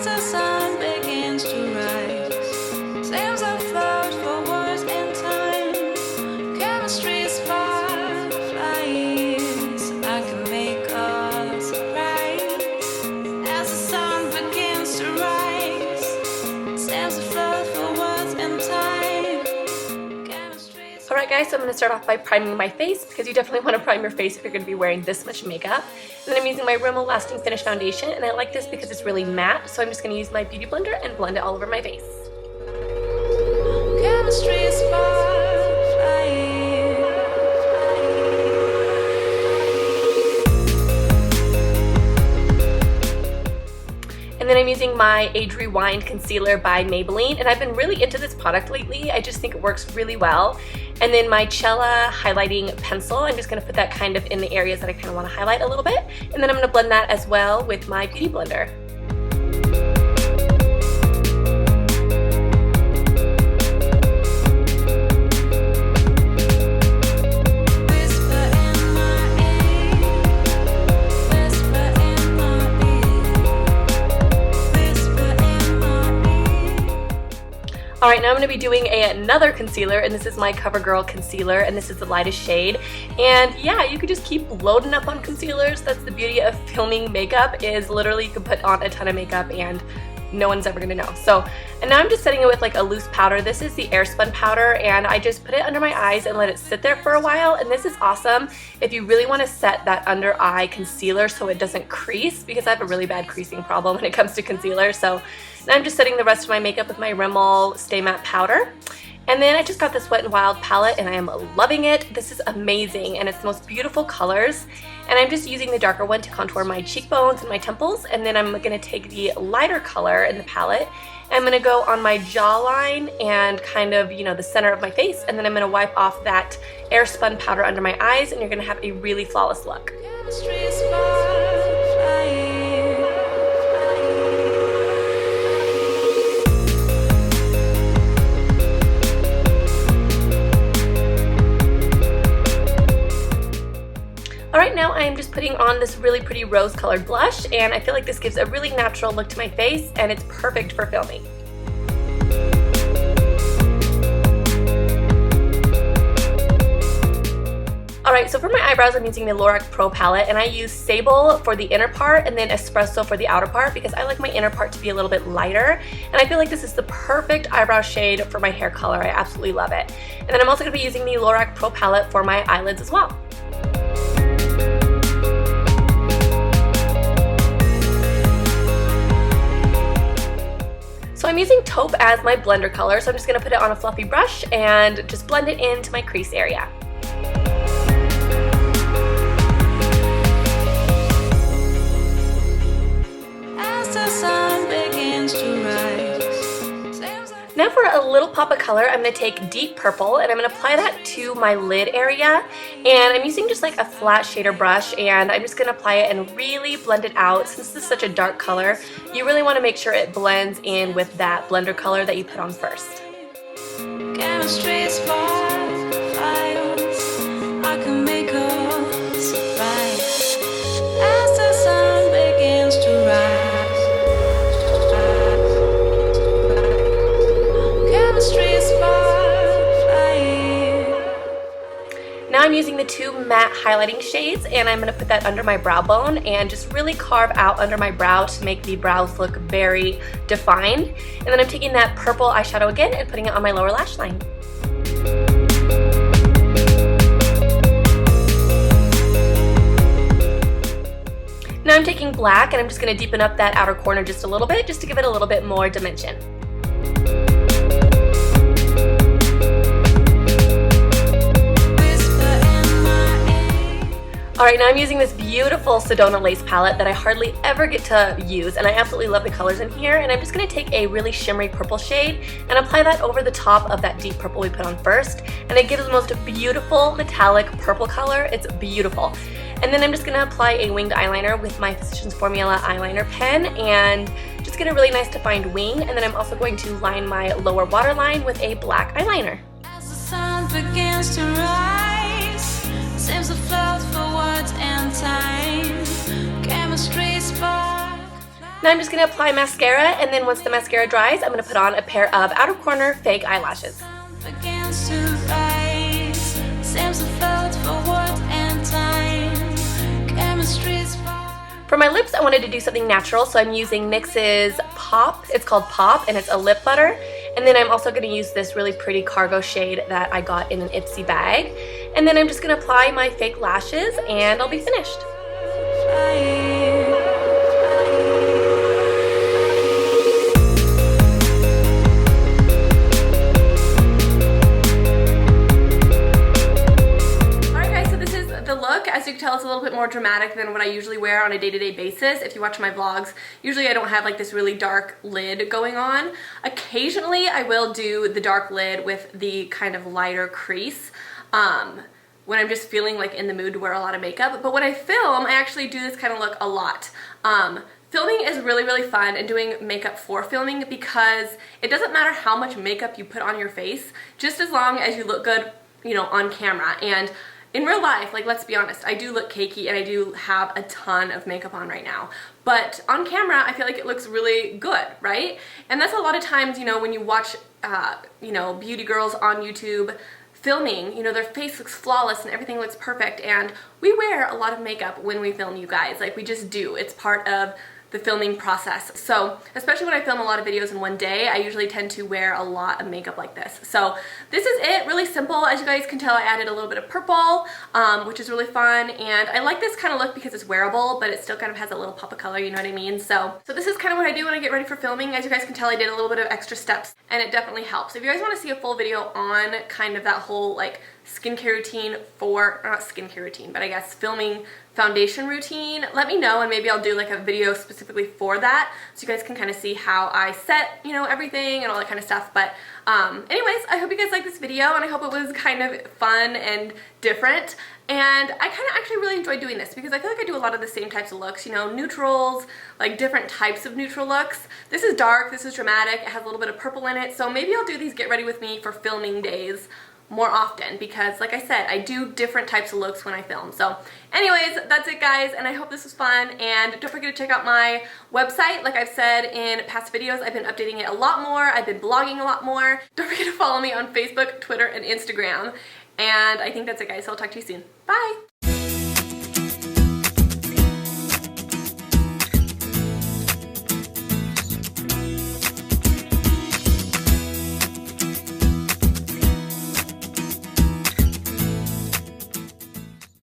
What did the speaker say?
the sun begins to rise, sails afloat for words and time. Chemistry spark flies, I can make a surprise. As the sun begins to rise, sails afloat for words and time. Chemistry spark. Alright guys, so I'm going to start off by priming my face, because you definitely want to prime your face if you're going to be wearing this much makeup. And then I'm using my Rimmel Lasting Finish Foundation, and I like this because it's really matte, so I'm just going to use my Beauty Blender and blend it all over my face. Chemistry spark flying. And then I'm using my Age Rewind Concealer by Maybelline, and I've been really into this product lately. I just think it works really well. And then my Cella Highlighting Pencil, I'm just going to put that kind of in the areas that I kind of want to highlight a little bit. And then I'm going to blend that as well with my Beauty Blender. Alright, now I'm going to be doing another concealer, and this is my CoverGirl concealer, and this is the lightest shade. And yeah, you could just keep loading up on concealers. That's the beauty of filming makeup, is literally you can put on a ton of makeup and no one's ever going to know. So, and now I'm just setting it with like a loose powder. This is the Airspun powder, and I just put it under my eyes and let it sit there for a while. And this is awesome if you really want to set that under eye concealer so it doesn't crease, because I have a really bad creasing problem when it comes to concealer. So now I'm just setting the rest of my makeup with my Rimmel Stay Matte powder. And then I just got this Wet n Wild palette, and I am loving it. This is amazing, and it's the most beautiful colors. And I'm just using the darker one to contour my cheekbones and my temples. And then I'm going to take the lighter color in the palette, and I'm going to go on my jawline and kind of, you know, the center of my face. And then I'm going to wipe off that Airspun powder under my eyes, and you're going to have a really flawless look. Chemistry spark flying. Alright, now I am just putting on this really pretty rose colored blush, and I feel like this gives a really natural look to my face, and it's perfect for filming. Alright, so for my eyebrows I'm using the Lorac Pro Palette, and I use Sable for the inner part and then Espresso for the outer part, because I like my inner part to be a little bit lighter, and I feel like this is the perfect eyebrow shade for my hair color. I absolutely love it. And then I'm also going to be using the Lorac Pro Palette for my eyelids as well. So I'm using Taupe as my blender color, so I'm just going to put it on a fluffy brush and just blend it into my crease area. As the sun begins to rise. Now for a little pop of color, I'm going to take deep purple, and I'm going to apply that to my lid area. And I'm using just like a flat shader brush, and I'm just going to apply it and really blend it out. Since this is such a dark color, you really want to make sure it blends in with that blender color that you put on first. Chemistry spark fires, I can make a surprise. As the sun begins to rise. Now I'm using the two matte highlighting shades, and I'm going to put that under my brow bone and just really carve out under my brow to make the brows look very defined. And then I'm taking that purple eyeshadow again and putting it on my lower lash line. Now I'm taking black, and I'm just going to deepen up that outer corner just a little bit, just to give it a little bit more dimension. Alright, now I'm using this beautiful Sedona lace palette that I hardly ever get to use, and I absolutely love the colors in here. And I'm just going to take a really shimmery purple shade and apply that over the top of that deep purple we put on first. And it gives the most beautiful metallic purple color. It's beautiful. And then I'm just going to apply a winged eyeliner with my Physicians Formula eyeliner pen and just get a really nice defined wing. And then I'm also going to line my lower waterline with a black eyeliner. As the sun begins to rise, seems to float for words and time. Chemistry spark. Now I'm just going to apply mascara, and then once the mascara dries, I'm going to put on a pair of outer corner fake eyelashes. Begins to rise, seems to felt for worth and time. Chemistry's For my lips, I wanted to do something natural, so I'm using NYX's Pop. It's called Pop, and it's a lip butter. And then I'm also going to use this really pretty cargo shade that I got in an Ipsy bag. And then I'm just going to apply my fake lashes, and I'll be finished. As you can tell, it's a little bit more dramatic than what I usually wear on a day-to-day basis. If you watch my vlogs, usually I don't have like this really dark lid going on. Occasionally I will do the dark lid with the kind of lighter crease when I'm just feeling like in the mood to wear a lot of makeup. But when I film, I actually do this kind of look a lot. Filming is really, really fun, and doing makeup for filming, because it doesn't matter how much makeup you put on your face, just as long as you look good, you know, on camera. And in real life, like, let's be honest, I do look cakey and I do have a ton of makeup on right now. But on camera, I feel like it looks really good, right? And that's a lot of times, you know, when you watch, you know, beauty girls on YouTube filming, you know, their face looks flawless and everything looks perfect. And we wear a lot of makeup when we film, you guys. Like, we just do. It's part of the filming process. So especially when I film a lot of videos in one day, I usually tend to wear a lot of makeup like this. So this is it, really simple. As you guys can tell, I added a little bit of purple, which is really fun, and I like this kind of look because it's wearable, but it still kind of has a little pop of color, you know what I mean? So this is kind of what I do when I get ready for filming. As you guys can tell, I did a little bit of extra steps, and it definitely helps. If you guys want to see a full video on kind of that whole like skincare routine for, not skincare routine, but I guess filming foundation routine, let me know, and maybe I'll do like a video specifically for that, so you guys can kind of see how I set, you know, everything and all that kind of stuff. But anyways, I hope you guys liked this video, and I hope it was kind of fun and different. And I kind of actually really enjoy doing this because I feel like I do a lot of the same types of looks, you know, neutrals, like different types of neutral looks. This is dark, this is dramatic, it has a little bit of purple in it, so maybe I'll do these get ready with me for filming days more often, because like I said, I do different types of looks when I film. So anyways, that's it guys, and I hope this was fun, and don't forget to check out my website. Like I've said in past videos, I've been updating it a lot more, I've been blogging a lot more. Don't forget to follow me on Facebook, Twitter, and Instagram, and I think that's it guys, so I'll talk to you soon. Bye!